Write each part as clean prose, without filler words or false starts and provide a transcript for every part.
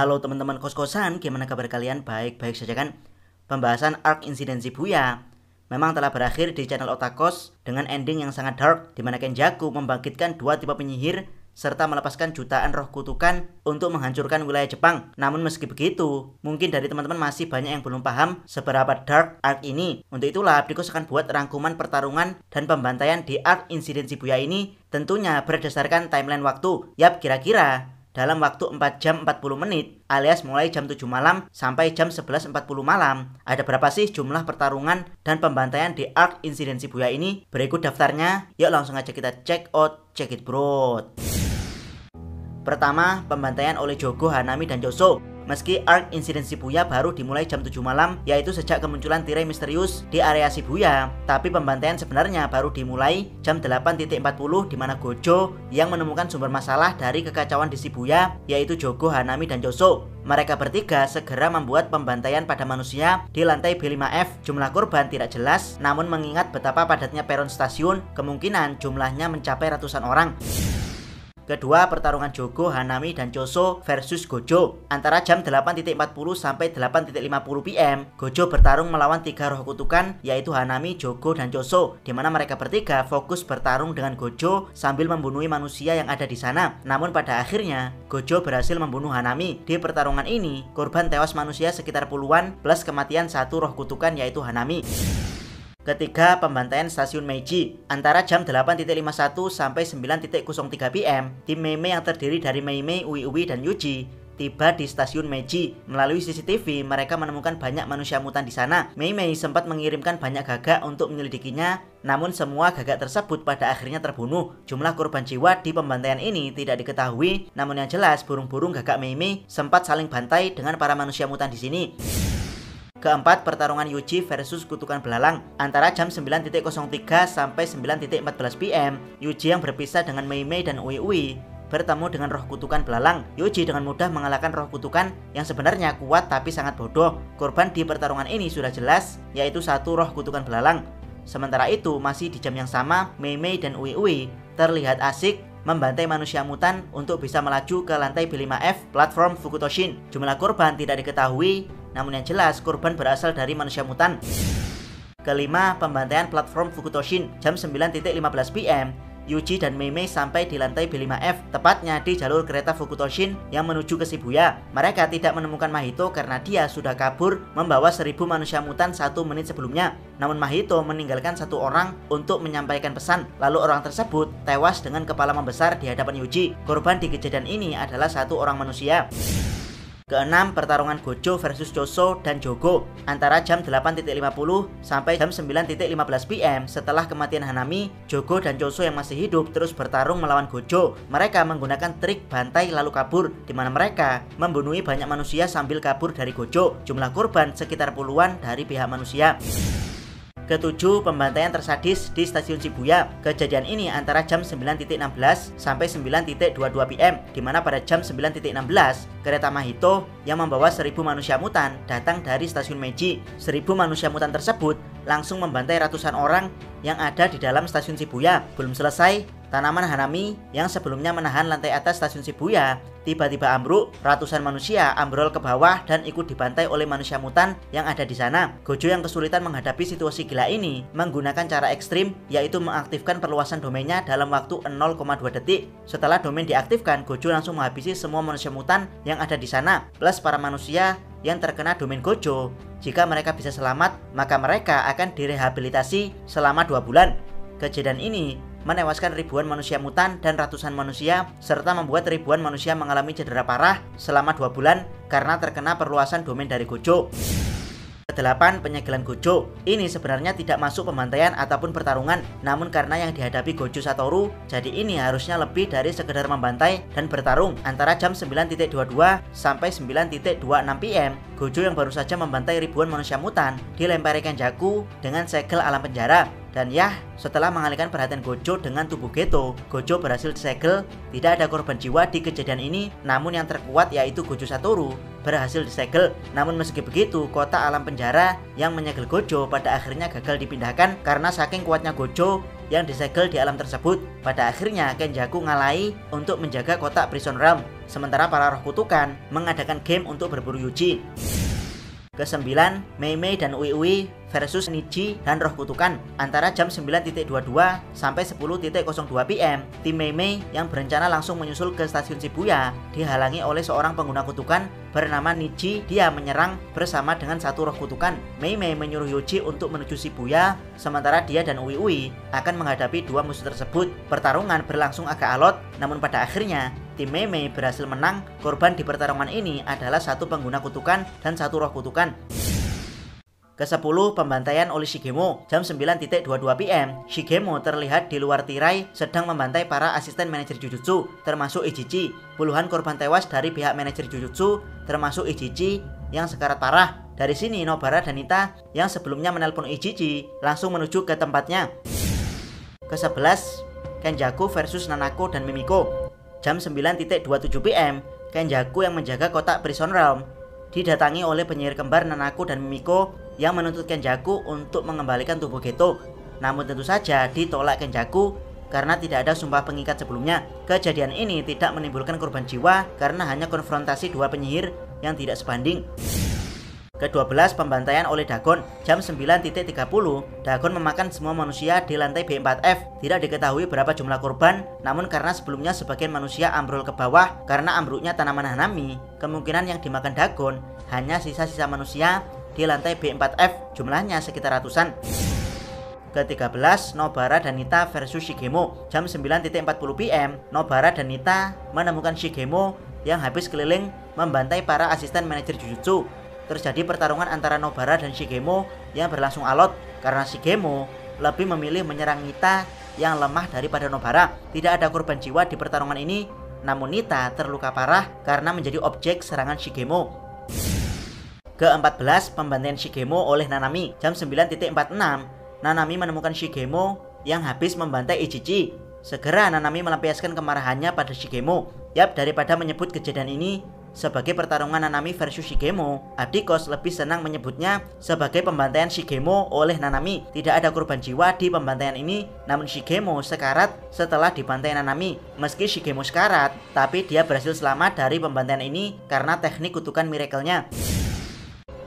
Halo teman-teman kos-kosan, gimana kabar kalian? Baik-baik saja kan? Pembahasan Arc Insiden Shibuya memang telah berakhir di channel Otakos dengan ending yang sangat dark, di mana Kenjaku membangkitkan dua tipe penyihir serta melepaskan jutaan roh kutukan untuk menghancurkan wilayah Jepang. Namun meski begitu, mungkin dari teman-teman masih banyak yang belum paham seberapa dark arc ini. Untuk itulah Abdikos akan buat rangkuman pertarungan dan pembantaian di Arc Insiden Shibuya ini, tentunya berdasarkan timeline waktu. Yap, kira-kira dalam waktu 4 jam 40 menit alias mulai jam 7 malam sampai jam 11.40 malam. Ada berapa sih jumlah pertarungan dan pembantaian di Arc Insiden Shibuya ini? Berikut daftarnya, yuk langsung aja kita check it bro. Pertama, pembantaian oleh Jogo, Hanami, dan Choso. Meski Arc Insiden Shibuya baru dimulai jam 7 malam, yaitu sejak kemunculan tirai misterius di area Shibuya, tapi pembantaian sebenarnya baru dimulai jam 8.40 di mana Gojo yang menemukan sumber masalah dari kekacauan di Shibuya, yaitu Jogo, Hanami, dan Choso. Mereka bertiga segera membuat pembantaian pada manusia di lantai B5F. Jumlah korban tidak jelas, namun mengingat betapa padatnya peron stasiun, kemungkinan jumlahnya mencapai ratusan orang. Kedua, pertarungan Jogo, Hanami, dan Choso versus Gojo. Antara jam 8.40 sampai 8.50 PM, Gojo bertarung melawan tiga roh kutukan, yaitu Hanami, Jogo, dan Choso, di mana mereka bertiga fokus bertarung dengan Gojo sambil membunuh manusia yang ada di sana. Namun pada akhirnya, Gojo berhasil membunuh Hanami. Di pertarungan ini, korban tewas manusia sekitar puluhan, plus kematian satu roh kutukan, yaitu Hanami. Ketiga, pembantaian stasiun Meiji. Antara jam 8.51 sampai 9.03 PM, tim Mei Mei yang terdiri dari Mei Mei, Uwi Uwi, dan Yuji tiba di stasiun Meiji. Melalui CCTV, mereka menemukan banyak manusia mutan di sana. Mei Mei sempat mengirimkan banyak gagak untuk menyelidikinya, namun semua gagak tersebut pada akhirnya terbunuh. Jumlah korban jiwa di pembantaian ini tidak diketahui, namun yang jelas burung-burung gagak Mei Mei sempat saling bantai dengan para manusia mutan di sini. Keempat, pertarungan Yuji versus kutukan belalang. Antara jam 9.03 sampai 9.14 PM, Yuji yang berpisah dengan Mei Mei dan Uwi Uwi bertemu dengan roh kutukan belalang. Yuji dengan mudah mengalahkan roh kutukan yang sebenarnya kuat tapi sangat bodoh. Korban di pertarungan ini sudah jelas, yaitu satu roh kutukan belalang. Sementara itu, masih di jam yang sama, Mei Mei dan Uwi Uwi terlihat asik membantai manusia mutan untuk bisa melaju ke lantai B5F platform Fukutoshin. Jumlah korban tidak diketahui, namun yang jelas korban berasal dari manusia mutan. Kelima, pembantaian platform Fukutoshin. Jam 9.15 PM, Yuji dan Mei Mei sampai di lantai B5F, tepatnya di jalur kereta Fukutoshin yang menuju ke Shibuya. Mereka tidak menemukan Mahito karena dia sudah kabur membawa 1000 manusia mutan 1 menit sebelumnya. Namun Mahito meninggalkan satu orang untuk menyampaikan pesan, lalu orang tersebut tewas dengan kepala membesar di hadapan Yuji. Korban di kejadian ini adalah satu orang manusia. Keenam, pertarungan Gojo versus Choso dan Jogo. Antara jam 8.50 sampai jam 9.15 PM, setelah kematian Hanami, Jogo dan Choso yang masih hidup terus bertarung melawan Gojo. Mereka menggunakan trik bantai lalu kabur, di mana mereka membunuh banyak manusia sambil kabur dari Gojo. Jumlah korban sekitar puluhan dari pihak manusia. Ketujuh, pembantaian tersadis di stasiun Shibuya. Kejadian ini antara jam 9.16 sampai 9.22 PM, di mana pada jam 9.16 kereta Mahito yang membawa 1000 manusia mutan datang dari stasiun Meiji. 1000 manusia mutan tersebut langsung membantai ratusan orang yang ada di dalam stasiun Shibuya. Belum selesai, tanaman Hanami yang sebelumnya menahan lantai atas stasiun Shibuya tiba-tiba ambruk. Ratusan manusia ambrol ke bawah dan ikut dibantai oleh manusia mutan yang ada di sana. Gojo yang kesulitan menghadapi situasi gila ini menggunakan cara ekstrim, yaitu mengaktifkan perluasan domainnya dalam waktu 0,2 detik. Setelah domain diaktifkan, Gojo langsung menghabisi semua manusia mutan yang ada di sana, plus para manusia yang terkena domain Gojo. Jika mereka bisa selamat, maka mereka akan direhabilitasi selama 2 bulan. Kejadian ini menewaskan ribuan manusia mutan dan ratusan manusia, serta membuat ribuan manusia mengalami cedera parah selama 2 bulan karena terkena perluasan domain dari Gojo. Kedelapan, penyegelan Gojo. Ini sebenarnya tidak masuk pembantaian ataupun pertarungan, namun karena yang dihadapi Gojo Satoru, jadi ini harusnya lebih dari sekedar membantai dan bertarung. Antara jam 9.22 sampai 9.26 PM, Gojo yang baru saja membantai ribuan manusia mutan dilempari Kenjaku dengan segel alam penjara. Dan ya, setelah mengalihkan perhatian Gojo dengan tubuh Geto, Gojo berhasil disegel. Tidak ada korban jiwa di kejadian ini, namun yang terkuat yaitu Gojo Satoru berhasil disegel. Namun meski begitu, kota alam penjara yang menyegel Gojo pada akhirnya gagal dipindahkan karena saking kuatnya Gojo yang disegel di alam tersebut. Pada akhirnya Kenjaku ngalahi untuk menjaga kotak Prison Realm, sementara para roh kutukan mengadakan game untuk berburu Yuji. Ke-9, Mei Mei dan Ui Ui versus Niji dan roh kutukan. Antara jam 9.22 sampai 10.02 PM, tim Mei Mei yang berencana langsung menyusul ke stasiun Shibuya dihalangi oleh seorang pengguna kutukan bernama Niji. Dia menyerang bersama dengan satu roh kutukan. Mei Mei menyuruh Yuji untuk menuju Shibuya, sementara dia dan Ui Ui akan menghadapi dua musuh tersebut. Pertarungan berlangsung agak alot, namun pada akhirnya tim Mei Mei berhasil menang. Korban di pertarungan ini adalah satu pengguna kutukan dan satu roh kutukan. Ke-10, pembantaian oleh Shigemo. Jam 9.22 PM, Shigemo terlihat di luar tirai sedang membantai para asisten manajer Jujutsu, termasuk Ichichi. Puluhan korban tewas dari pihak manajer Jujutsu, termasuk Ichichi yang sekarat parah. Dari sini Nobara dan Nita yang sebelumnya menelpon Ichichi langsung menuju ke tempatnya. Ke-11, Kenjaku versus Nanako dan Mimiko. Jam 9.27 PM, Kenjaku yang menjaga kotak Prison Realm didatangi oleh penyihir kembar Nanako dan Mimiko yang menuntut Kenjaku untuk mengembalikan tubuh Geto. Namun tentu saja ditolak Kenjaku karena tidak ada sumpah pengikat sebelumnya. Kejadian ini tidak menimbulkan korban jiwa karena hanya konfrontasi dua penyihir yang tidak sebanding. Ke-12, pembantaian oleh Dagon. Jam 9.30, Dagon memakan semua manusia di lantai B4F. Tidak diketahui berapa jumlah korban, namun karena sebelumnya sebagian manusia ambrol ke bawah karena ambruknya tanaman Hanami, kemungkinan yang dimakan Dagon hanya sisa-sisa manusia di lantai B4F, jumlahnya sekitar ratusan. Ke-13, Nobara dan Nita versus Shigemo. Jam 9.40 PM, Nobara dan Nita menemukan Shigemo yang habis keliling membantai para asisten manajer Jujutsu. Terjadi pertarungan antara Nobara dan Shigemo yang berlangsung alot karena Shigemo lebih memilih menyerang Nita yang lemah daripada Nobara. Tidak ada korban jiwa di pertarungan ini, namun Nita terluka parah karena menjadi objek serangan Shigemo. Ke-14, pembantaian Shigemo oleh Nanami. Jam 9.46, Nanami menemukan Shigemo yang habis membantai Ichichi. Segera Nanami melampiaskan kemarahannya pada Shigemo. Yap, daripada menyebut kejadian ini sebagai pertarungan Nanami versus Shigemo, Adikos lebih senang menyebutnya sebagai pembantaian Shigemo oleh Nanami. Tidak ada korban jiwa di pembantaian ini, namun Shigemo sekarat setelah dibantai Nanami. Meski Shigemo sekarat, tapi dia berhasil selamat dari pembantaian ini karena teknik kutukan miracle-nya.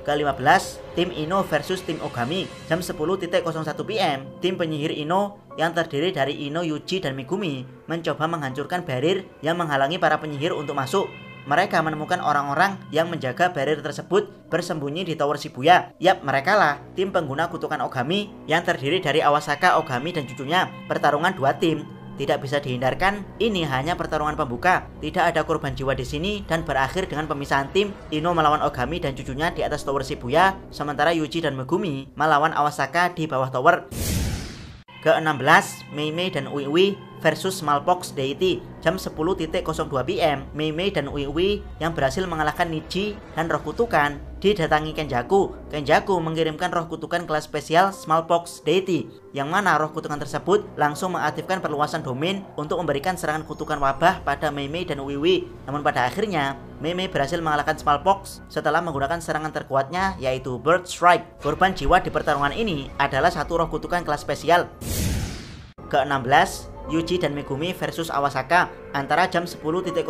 Ke-15, tim Ino versus tim Ogami. Jam 10.01 PM, tim penyihir Ino yang terdiri dari Ino, Yuji, dan Megumi mencoba menghancurkan barrier yang menghalangi para penyihir untuk masuk. Mereka menemukan orang-orang yang menjaga barrier tersebut bersembunyi di Tower Shibuya. Yap, merekalah tim pengguna kutukan Ogami yang terdiri dari Awasaka, Ogami, dan cucunya. Pertarungan dua tim tidak bisa dihindarkan. Ini hanya pertarungan pembuka. Tidak ada korban jiwa di sini dan berakhir dengan pemisahan tim. Ino melawan Ogami dan cucunya di atas Tower Shibuya, sementara Yuji dan Megumi melawan Awasaka di bawah tower. Ke-16, Mei Mei dan Ui Ui versus Smallpox Deity. Jam 10.02 PM, Mei Mei dan Ui Ui yang berhasil mengalahkan Niji dan roh kutukan didatangi Kenjaku. Kenjaku mengirimkan roh kutukan kelas spesial Smallpox Deity, yang mana roh kutukan tersebut langsung mengaktifkan perluasan domain untuk memberikan serangan kutukan wabah pada Mei Mei dan Ui Ui. Namun pada akhirnya Mei Mei berhasil mengalahkan Smallpox setelah menggunakan serangan terkuatnya, yaitu Bird Strike. Korban jiwa di pertarungan ini adalah satu roh kutukan kelas spesial. Ke-16, Yuji dan Megumi versus Awasaka. Antara jam 10.01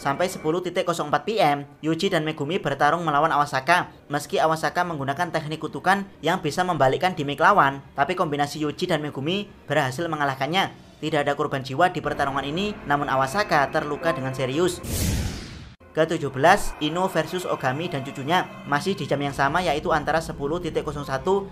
sampai 10.04 PM, Yuji dan Megumi bertarung melawan Awasaka. Meski Awasaka menggunakan teknik kutukan yang bisa membalikkan gimmick lawan, tapi kombinasi Yuji dan Megumi berhasil mengalahkannya. Tidak ada korban jiwa di pertarungan ini, namun Awasaka terluka dengan serius. Ke-17, Ino versus Ogami dan cucunya. Masih di jam yang sama, yaitu antara 10.01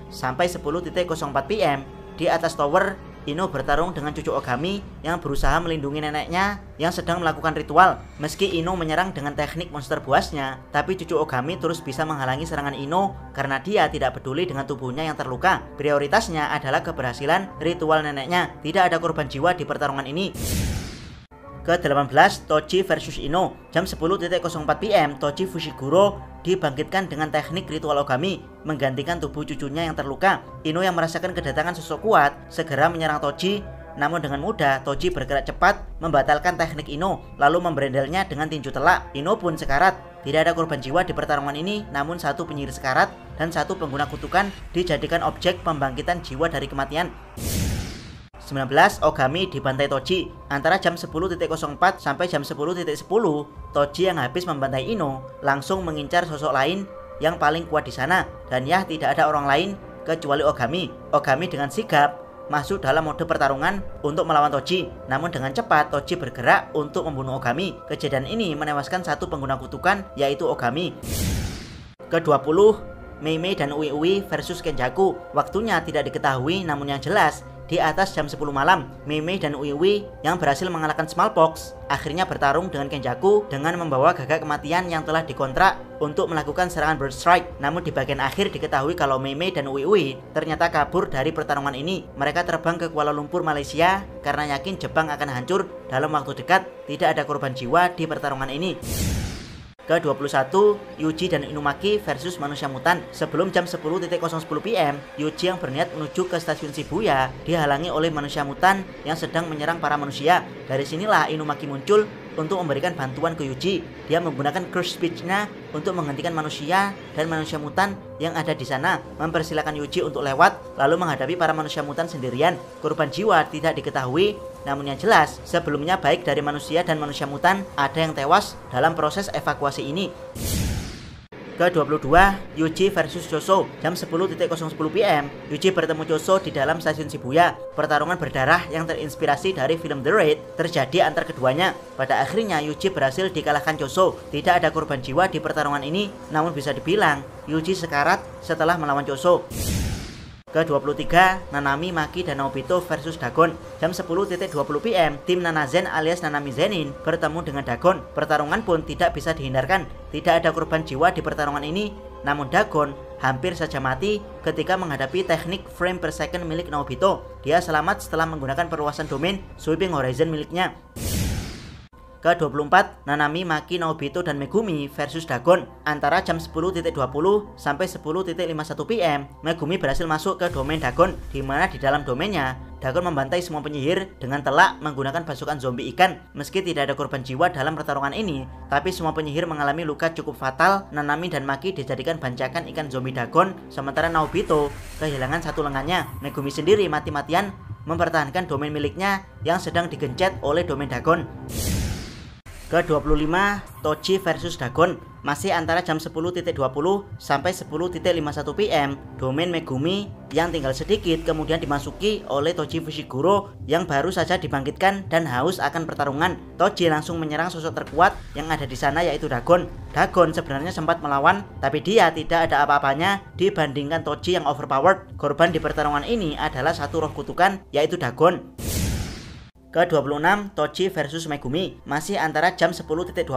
sampai 10.04 PM. Di atas tower, Ino bertarung dengan cucu Ogami yang berusaha melindungi neneknya yang sedang melakukan ritual. Meski Ino menyerang dengan teknik monster buasnya, tapi cucu Ogami terus bisa menghalangi serangan Ino karena dia tidak peduli dengan tubuhnya yang terluka. Prioritasnya adalah keberhasilan ritual neneknya. Tidak ada korban jiwa di pertarungan ini. Ke-18, Toji versus Ino. Jam 10.04 PM, Toji Fushiguro dibangkitkan dengan teknik ritual Ogami, menggantikan tubuh cucunya yang terluka. Ino yang merasakan kedatangan sosok kuat segera menyerang Toji, namun dengan mudah Toji bergerak cepat membatalkan teknik Ino, lalu memberendelnya dengan tinju telak. Ino pun sekarat. Tidak ada korban jiwa di pertarungan ini, namun satu penyihir sekarat dan satu pengguna kutukan dijadikan objek pembangkitan jiwa dari kematian. 19, Ogami dibantai Toji. Antara jam 10.04 sampai jam 10.10, Toji yang habis membantai Ino langsung mengincar sosok lain yang paling kuat di sana, dan ya tidak ada orang lain kecuali Ogami. Ogami dengan sigap masuk dalam mode pertarungan untuk melawan Toji. Namun dengan cepat Toji bergerak untuk membunuh Ogami. Kejadian ini menewaskan satu pengguna kutukan, yaitu Ogami. Ke-20, Mei Mei dan Ui Ui versus Kenjaku. Waktunya tidak diketahui, namun yang jelas di atas jam 10 malam, Mei Mei dan Ui Ui yang berhasil mengalahkan Smallpox akhirnya bertarung dengan Kenjaku dengan membawa gagak kematian yang telah dikontrak untuk melakukan serangan Bird Strike. Namun di bagian akhir diketahui kalau Mei Mei dan Ui Ui ternyata kabur dari pertarungan ini. Mereka terbang ke Kuala Lumpur, Malaysia karena yakin Jepang akan hancur dalam waktu dekat. Tidak ada korban jiwa di pertarungan ini. Ke-21, Yuji dan Inumaki versus manusia mutan. Sebelum jam 10.10 PM, Yuji yang berniat menuju ke stasiun Shibuya dihalangi oleh manusia mutan yang sedang menyerang para manusia. Dari sinilah Inumaki muncul untuk memberikan bantuan ke Yuji. Dia menggunakan curse speech-nya untuk menghentikan manusia dan manusia mutan yang ada di sana, mempersilahkan Yuji untuk lewat lalu menghadapi para manusia mutan sendirian. Korban jiwa tidak diketahui, namun yang jelas sebelumnya baik dari manusia dan manusia mutan ada yang tewas dalam proses evakuasi ini. Ke-22, Yuji versus Choso. Jam 10.10 PM, Yuji bertemu Choso di dalam stasiun Shibuya. Pertarungan berdarah yang terinspirasi dari film The Raid terjadi antar keduanya. Pada akhirnya Yuji berhasil dikalahkan Choso. Tidak ada korban jiwa di pertarungan ini, namun bisa dibilang Yuji sekarat setelah melawan Choso. Ke-23, Nanami, Maki, dan Naobito versus Dagon. Jam 10.20 PM, tim Nanazen alias Nanami Zenin bertemu dengan Dagon. Pertarungan pun tidak bisa dihindarkan. Tidak ada korban jiwa di pertarungan ini, namun Dagon hampir saja mati ketika menghadapi teknik frame per second milik Naobito. Dia selamat setelah menggunakan perluasan domain Sweeping Horizon miliknya. Ke-24, Nanami, Maki, Naobito, dan Megumi versus Dagon. Antara jam 10.20 sampai 10.51 PM, Megumi berhasil masuk ke domain Dagon, di mana di dalam domainnya Dagon membantai semua penyihir dengan telak menggunakan pasukan zombie ikan. Meski tidak ada korban jiwa dalam pertarungan ini, tapi semua penyihir mengalami luka cukup fatal. Nanami dan Maki dijadikan bancakan ikan zombie Dagon, sementara Naobito kehilangan satu lengannya. Megumi sendiri mati-matian mempertahankan domain miliknya yang sedang digencet oleh domain Dagon. Ke-25, Toji versus Dagon. Masih antara jam 10.20 sampai 10.51 PM, domain Megumi yang tinggal sedikit kemudian dimasuki oleh Toji Fushiguro yang baru saja dibangkitkan dan haus akan pertarungan. Toji langsung menyerang sosok terkuat yang ada di sana, yaitu Dagon. Dagon sebenarnya sempat melawan, tapi dia tidak ada apa-apanya dibandingkan Toji yang overpowered. Korban di pertarungan ini adalah satu roh kutukan, yaitu Dagon. Ke-26, Toji versus Megumi. Masih antara jam 10.20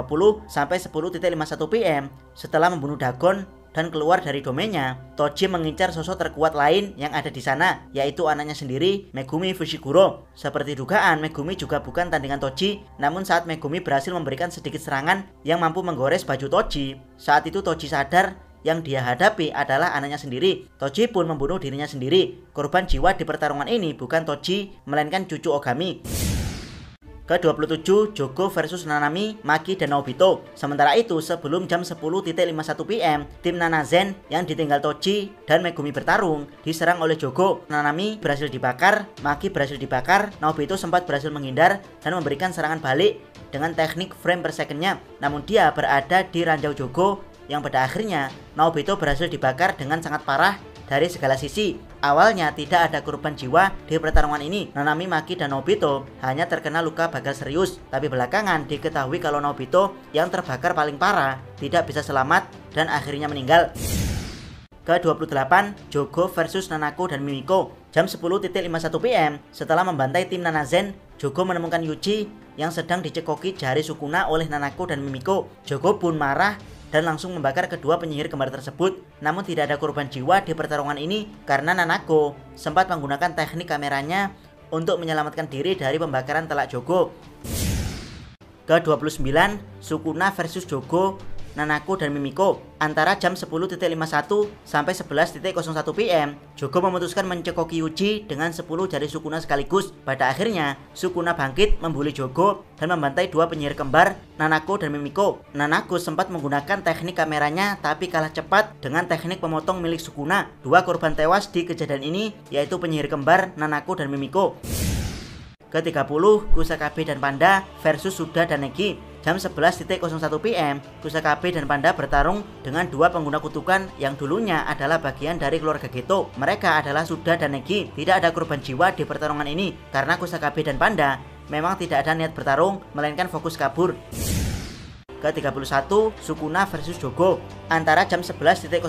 sampai 10.51 PM. Setelah membunuh Dagon dan keluar dari domainnya, Toji mengincar sosok terkuat lain yang ada di sana, yaitu anaknya sendiri, Megumi Fushiguro. Seperti dugaan, Megumi juga bukan tandingan Toji, namun saat Megumi berhasil memberikan sedikit serangan yang mampu menggores baju Toji, saat itu Toji sadar yang dia hadapi adalah anaknya sendiri. Toji pun membunuh dirinya sendiri. Korban jiwa di pertarungan ini bukan Toji, melainkan cucu Ogami. Ke-27, Jogo versus Nanami, Maki, dan Naobito. Sementara itu, sebelum jam 10.51 PM, tim Nanazen yang ditinggal Toji dan Megumi bertarung diserang oleh Jogo. Nanami berhasil dibakar, Maki berhasil dibakar, Naobito sempat berhasil menghindar dan memberikan serangan balik dengan teknik frame per second-nya. Namun dia berada di ranjau Jogo yang pada akhirnya Naobito berhasil dibakar dengan sangat parah dari segala sisi. Awalnya tidak ada korban jiwa di pertarungan ini. Nanami, Maki, dan Naobito hanya terkena luka bakar serius, tapi belakangan diketahui kalau Naobito yang terbakar paling parah tidak bisa selamat dan akhirnya meninggal. Ke-28, Jogo versus Nanako dan Mimiko. Jam 10.51 PM, setelah membantai tim Nanazen, Jogo menemukan Yuji yang sedang dicekoki jari Sukuna oleh Nanako dan Mimiko. Jogo pun marah dan langsung membakar kedua penyihir kembar tersebut. Namun tidak ada korban jiwa di pertarungan ini karena Nanako sempat menggunakan teknik kameranya untuk menyelamatkan diri dari pembakaran telak Jogo. Ke-29, Sukuna versus Jogo, Nanako, dan Mimiko. Antara jam 10.51 sampai 11.01 PM, Jogo memutuskan mencekoki Yuji dengan 10 jari Sukuna sekaligus. Pada akhirnya, Sukuna bangkit membuli Jogo dan membantai dua penyihir kembar, Nanako dan Mimiko. Nanako sempat menggunakan teknik kameranya tapi kalah cepat dengan teknik pemotong milik Sukuna. Dua korban tewas di kejadian ini yaitu penyihir kembar Nanako dan Mimiko. Ke-30 Kusakabe dan Panda versus Suda dan Negi. Jam 11.01 PM, Kusakabe dan Panda bertarung dengan dua pengguna kutukan yang dulunya adalah bagian dari keluarga Geto. Mereka adalah Suda dan Negi. Tidak ada korban jiwa di pertarungan ini karena Kusakabe dan Panda memang tidak ada niat bertarung, melainkan fokus kabur. Ke-31 Sukuna versus Jogo. Antara jam 11.01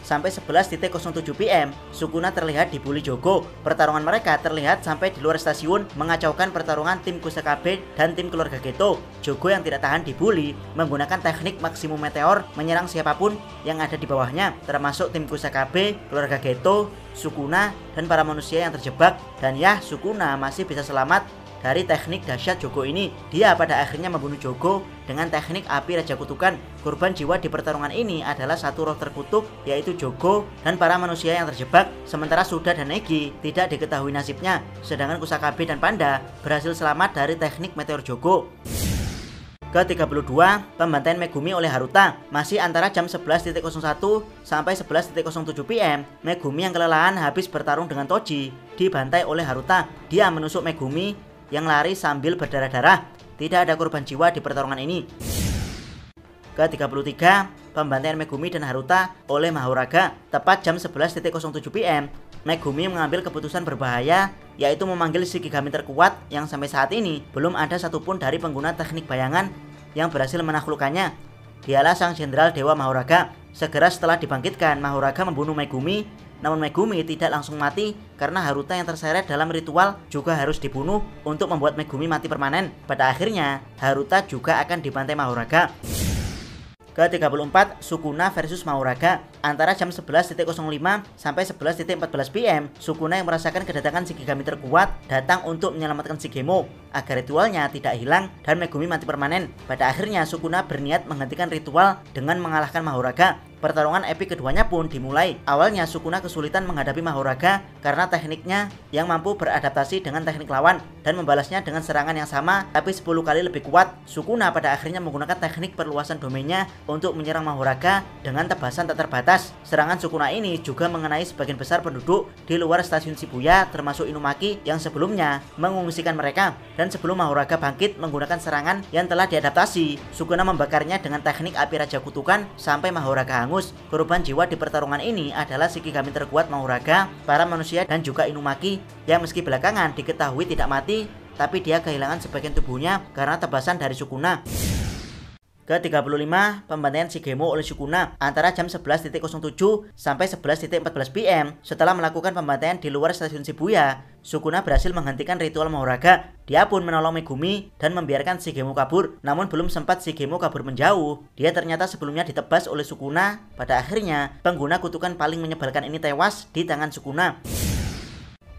sampai 11.07 PM, Sukuna terlihat dibully Jogo. Pertarungan mereka terlihat sampai di luar stasiun, mengacaukan pertarungan tim Kusakabe dan tim keluarga Geto. Jogo yang tidak tahan dibully menggunakan teknik maksimum meteor menyerang siapapun yang ada di bawahnya, termasuk tim Kusakabe, keluarga Geto, Sukuna, dan para manusia yang terjebak. Dan ya, Sukuna masih bisa selamat dari teknik dahsyat Jogo ini. Dia pada akhirnya membunuh Jogo dengan teknik api Raja Kutukan. Korban jiwa di pertarungan ini adalah satu roh terkutuk, yaitu Jogo dan para manusia yang terjebak. Sementara Suda dan Negi tidak diketahui nasibnya, sedangkan Kusakabe dan Panda berhasil selamat dari teknik meteor Jogo. Ke-32 Pembantaian Megumi oleh Haruta. Masih antara jam 11.01 sampai 11.07 PM, Megumi yang kelelahan habis bertarung dengan Toji dibantai oleh Haruta. Dia menusuk Megumi yang lari sambil berdarah-darah. Tidak ada korban jiwa di pertarungan ini. Ke-33 Pembantaian Megumi dan Haruta oleh Mahoraga. Tepat jam 11.07 PM, Megumi mengambil keputusan berbahaya, yaitu memanggil Shikigami terkuat yang sampai saat ini belum ada satupun dari pengguna teknik bayangan yang berhasil menaklukkannya. Dialah sang jenderal Dewa Mahoraga. Segera setelah dibangkitkan, Mahoraga membunuh Megumi. Namun Megumi tidak langsung mati karena Haruta yang terseret dalam ritual juga harus dibunuh untuk membuat Megumi mati permanen. Pada akhirnya Haruta juga akan dibantai Mahoraga. Ke-34 Sukuna versus Mahoraga. Antara jam 11.05 sampai 11.14 PM, Sukuna yang merasakan kedatangan Shikigami terkuat datang untuk menyelamatkan Shigemo agar ritualnya tidak hilang dan Megumi mati permanen. Pada akhirnya Sukuna berniat menghentikan ritual dengan mengalahkan Mahoraga. Pertarungan epik keduanya pun dimulai. Awalnya Sukuna kesulitan menghadapi Mahoraga karena tekniknya yang mampu beradaptasi dengan teknik lawan dan membalasnya dengan serangan yang sama tapi 10 kali lebih kuat. Sukuna pada akhirnya menggunakan teknik perluasan domainnya untuk menyerang Mahoraga dengan tebasan tak terbatas. Serangan Sukuna ini juga mengenai sebagian besar penduduk di luar stasiun Shibuya, termasuk Inumaki yang sebelumnya mengungsikan mereka. Dan sebelum Mahoraga bangkit menggunakan serangan yang telah diadaptasi, Sukuna membakarnya dengan teknik api Raja Kutukan sampai Mahoraga hangus. Korban jiwa di pertarungan ini adalah Shikigami terkuat Mahoraga, para manusia, dan juga Inumaki yang meski belakangan diketahui tidak mati, tapi dia kehilangan sebagian tubuhnya karena tebasan dari Sukuna. Ke-35 Pembantaian Shigemo oleh Sukuna. Antara jam 11.07 sampai 11.14 PM, setelah melakukan pembantaian di luar stasiun Shibuya, Sukuna berhasil menghentikan ritual Mahoraga. Dia pun menolong Megumi dan membiarkan Shigemo kabur. Namun belum sempat Shigemo kabur menjauh, dia ternyata sebelumnya ditebas oleh Sukuna. Pada akhirnya pengguna kutukan paling menyebalkan ini tewas di tangan Sukuna.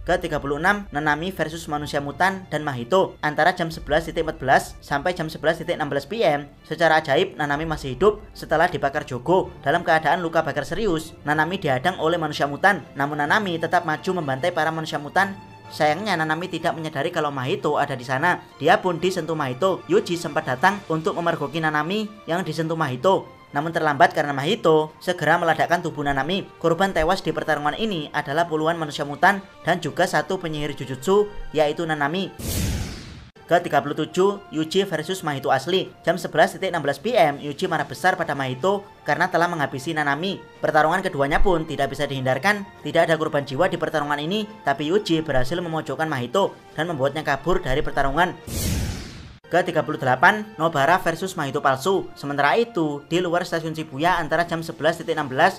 Ke-36 Nanami versus manusia mutan dan Mahito. Antara jam 11.14 sampai jam 11.16 PM, secara ajaib Nanami masih hidup setelah dibakar Jogo. Dalam keadaan luka bakar serius, Nanami dihadang oleh manusia mutan. Namun Nanami tetap maju membantai para manusia mutan. Sayangnya Nanami tidak menyadari kalau Mahito ada di sana. Dia pun disentuh Mahito. Yuji sempat datang untuk memergoki Nanami yang disentuh Mahito. Namun terlambat karena Mahito segera meledakkan tubuh Nanami. Korban tewas di pertarungan ini adalah puluhan manusia mutan dan juga satu penyihir Jujutsu, yaitu Nanami. Ke-37 Yuji versus Mahito asli. Jam 11.16 PM, Yuji marah besar pada Mahito karena telah menghabisi Nanami. Pertarungan keduanya pun tidak bisa dihindarkan. Tidak ada korban jiwa di pertarungan ini, tapi Yuji berhasil memojokkan Mahito dan membuatnya kabur dari pertarungan. Ke-38 Nobara versus Mahito palsu. Sementara itu, di luar stasiun Shibuya antara jam 11.16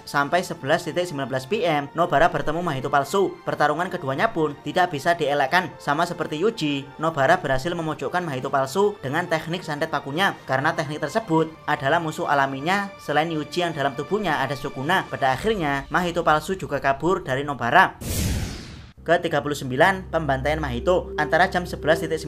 sampai 11.19 PM, Nobara bertemu Mahito palsu. Pertarungan keduanya pun tidak bisa dielakkan. Sama seperti Yuji, Nobara berhasil memojokkan Mahito palsu dengan teknik santet pakunya. Karena teknik tersebut adalah musuh alaminya selain Yuji yang dalam tubuhnya ada Sukuna. Pada akhirnya, Mahito palsu juga kabur dari Nobara. Ke-39 Pembantaian Mahito. Antara jam 11.19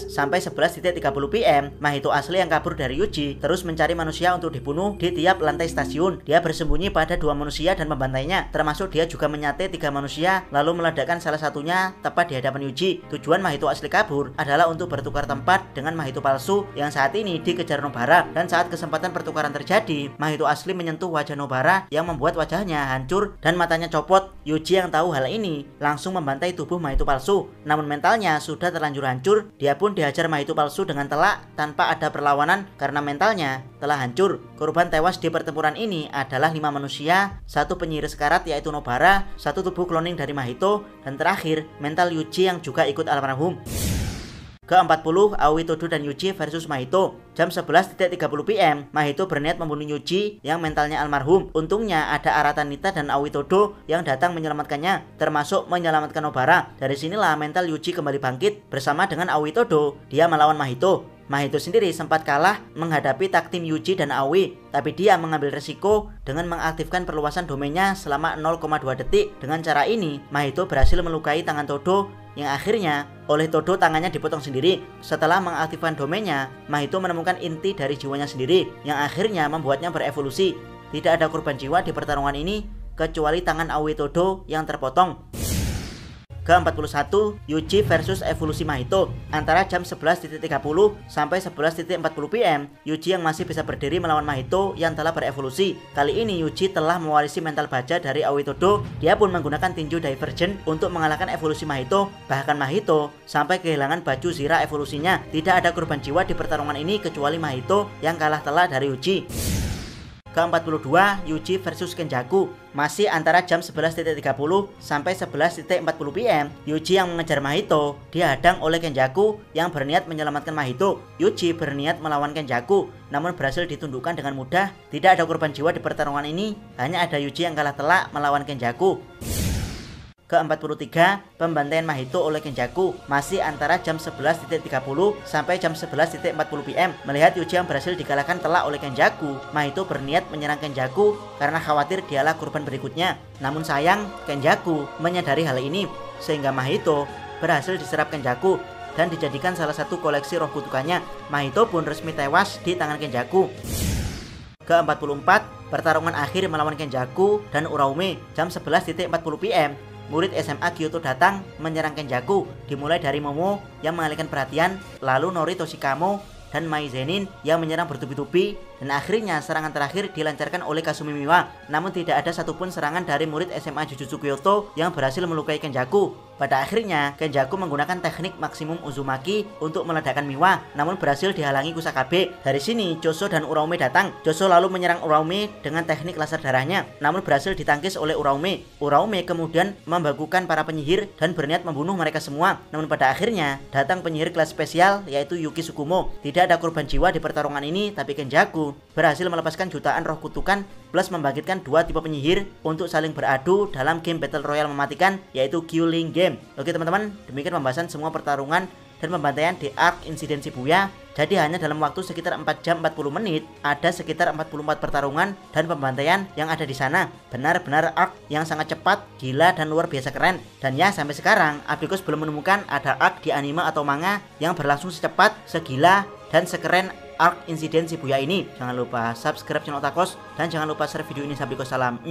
sampai 11.30 PM, Mahito asli yang kabur dari Yuji terus mencari manusia untuk dibunuh di tiap lantai stasiun. Dia bersembunyi pada 2 manusia dan membantainya, termasuk dia juga menyate 3 manusia lalu meledakkan salah satunya tepat di hadapan Yuji. Tujuan Mahito asli kabur adalah untuk bertukar tempat dengan Mahito palsu yang saat ini dikejar Nobara. Dan saat kesempatan pertukaran terjadi, Mahito asli menyentuh wajah Nobara yang membuat wajahnya hancur dan matanya copot. Yuji yang tahu hal ini langsung membantai tubuh Mahito palsu. Namun mentalnya sudah terlanjur hancur. Dia pun dihajar Mahito palsu dengan telak tanpa ada perlawanan karena mentalnya telah hancur. Korban tewas di pertempuran ini adalah 5 manusia, 1 penyihir sekarat yaitu Nobara, 1 tubuh cloning dari Mahito, dan terakhir mental Yuji yang juga ikut almarhum. Ke-40, Aoi Todo dan Yuji versus Mahito. Jam 11.30 PM, Mahito berniat membunuh Yuji yang mentalnya almarhum. Untungnya ada Arata Nita dan Aoi Todo yang datang menyelamatkannya, termasuk menyelamatkan Nobara. Dari sinilah mental Yuji kembali bangkit. Bersama dengan Aoi Todo, dia melawan Mahito. Mahito sendiri sempat kalah menghadapi tag tim Yuji dan Aoi, tapi dia mengambil resiko dengan mengaktifkan perluasan domainnya selama 0,2 detik. Dengan cara ini, Mahito berhasil melukai tangan Todo yang akhirnya oleh Todo tangannya dipotong sendiri. Setelah mengaktifkan domainnya, Mahito menemukan inti dari jiwanya sendiri yang akhirnya membuatnya berevolusi. Tidak ada korban jiwa di pertarungan ini kecuali tangan Aoi Todo yang terpotong. Ke-41, Yuji versus evolusi Mahito. Antara jam 11.30 sampai 11.40 PM, Yuji yang masih bisa berdiri melawan Mahito yang telah berevolusi. Kali ini Yuji telah mewarisi mental baja dari Aoi Todo. Dia pun menggunakan tinju Divergent untuk mengalahkan evolusi Mahito. Bahkan Mahito sampai kehilangan baju zira evolusinya. Tidak ada korban jiwa di pertarungan ini kecuali Mahito yang kalah telak dari Yuji. Ke-42, Yuji versus Kenjaku. Masih antara jam 11.30 sampai 11.40 PM, Yuji yang mengejar Mahito dihadang oleh Kenjaku yang berniat menyelamatkan Mahito. Yuji berniat melawan Kenjaku, namun berhasil ditundukkan dengan mudah. Tidak ada korban jiwa di pertarungan ini, hanya ada Yuji yang kalah telak melawan Kenjaku. Ke-43, pembantaian Mahito oleh Kenjaku. Masih antara jam 11.30 sampai jam 11.40 PM. Melihat Yuji yang berhasil dikalahkan telak oleh Kenjaku, Mahito berniat menyerang Kenjaku karena khawatir dialah korban berikutnya. Namun sayang, Kenjaku menyadari hal ini sehingga Mahito berhasil diserap Kenjaku dan dijadikan salah satu koleksi roh kutukannya. Mahito pun resmi tewas di tangan Kenjaku. Ke-44, pertarungan akhir melawan Kenjaku dan Uraume. Jam 11.40 PM, murid SMA Kyoto datang menyerang Kenjaku. Dimulai dari Momo yang mengalihkan perhatian, lalu Nori Toshikamo dan Mai Zenin yang menyerang bertubi-tubi, dan akhirnya serangan terakhir dilancarkan oleh Kasumi Miwa. Namun tidak ada satupun serangan dari murid SMA Jujutsu Kyoto yang berhasil melukai Kenjaku. Pada akhirnya, Kenjaku menggunakan teknik maksimum Uzumaki untuk meledakkan Miwa, namun berhasil dihalangi Kusakabe. Dari sini, Choso dan Uraume datang. Choso lalu menyerang Uraume dengan teknik laser darahnya, namun berhasil ditangkis oleh Uraume. Uraume kemudian membagukan para penyihir dan berniat membunuh mereka semua. Namun pada akhirnya, datang penyihir kelas spesial yaitu Yuki Tsukumo. Tidak ada korban jiwa di pertarungan ini, tapi Kenjaku berhasil melepaskan jutaan roh kutukan plus membangkitkan 2 tipe penyihir untuk saling beradu dalam game Battle Royale mematikan yaitu Killing Game. Oke teman-teman, demikian pembahasan semua pertarungan dan pembantaian di Arc Insiden Shibuya. Jadi hanya dalam waktu sekitar 4 jam 40 menit ada sekitar 44 pertarungan dan pembantaian yang ada di sana. Benar-benar arc yang sangat cepat, gila, dan luar biasa keren. Dan ya, sampai sekarang Abikos belum menemukan ada arc di anime atau manga yang berlangsung secepat, segila, dan sekeren Arc Insiden Shibuya ini. Jangan lupa subscribe channel Otakos dan jangan lupa share video ini sampai ke salam.